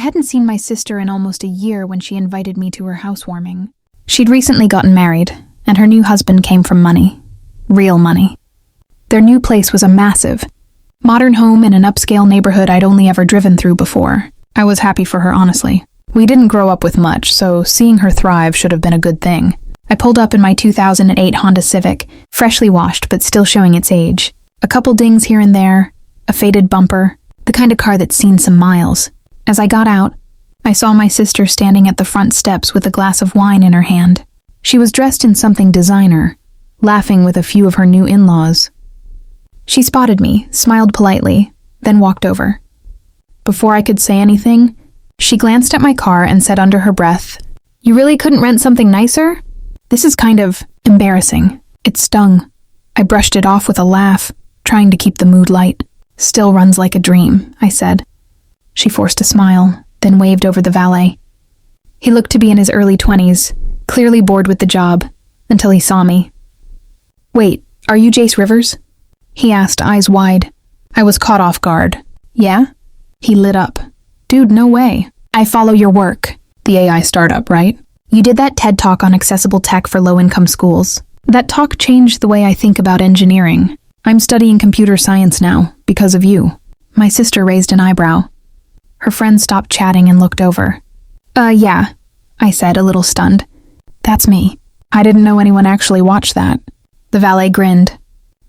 hadn't seen my sister in almost a year when she invited me to her housewarming. She'd recently gotten married, and her new husband came from money. Real money. Their new place was a massive, modern home in an upscale neighborhood I'd only ever driven through before. I was happy for her, honestly. We didn't grow up with much, so seeing her thrive should have been a good thing. I pulled up in my 2008 Honda Civic, freshly washed but still showing its age. A couple dings here and there, a faded bumper, the kind of car that's seen some miles. As I got out, I saw my sister standing at the front steps with a glass of wine in her hand. She was dressed in something designer, laughing with a few of her new in-laws. She spotted me, smiled politely, then walked over. Before I could say anything, she glanced at my car and said under her breath, "You really couldn't rent something nicer? This is kind of embarrassing." It stung. I brushed it off with a laugh, trying to keep the mood light. "Still runs like a dream," I said. She forced a smile, then waved over the valet. He looked to be in his early 20s, clearly bored with the job, until he saw me. "Wait, are you Jace Rivers?" he asked, eyes wide. I was caught off guard. "Yeah?" He lit up. "Dude, no way. I follow your work. The AI startup, right? You did that TED Talk on accessible tech for low-income schools. That talk changed the way I think about engineering. I'm studying computer science now, because of you." My sister raised an eyebrow. Her friend stopped chatting and looked over. Yeah," I said, a little stunned. "That's me. I didn't know anyone actually watched that." The valet grinned.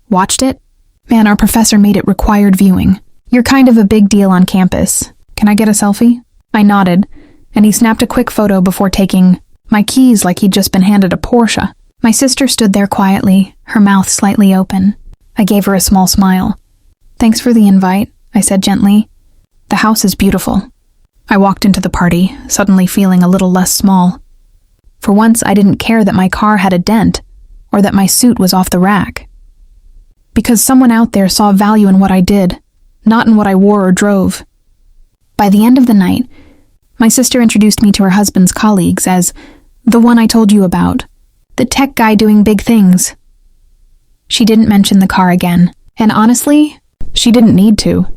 "Watched it? Man, our professor made it required viewing. You're kind of a big deal on campus. Can I get a selfie?" I nodded, and he snapped a quick photo before taking my keys like he'd just been handed a Porsche. My sister stood there quietly, her mouth slightly open. I gave her a small smile. "Thanks for the invite," I said gently. "The house is beautiful." I walked into the party, suddenly feeling a little less small. For once, I didn't care that my car had a dent, or that my suit was off the rack. Because someone out there saw value in what I did, not in what I wore or drove. By the end of the night, my sister introduced me to her husband's colleagues as the one I told you about, the tech guy doing big things. She didn't mention the car again, and honestly, she didn't need to.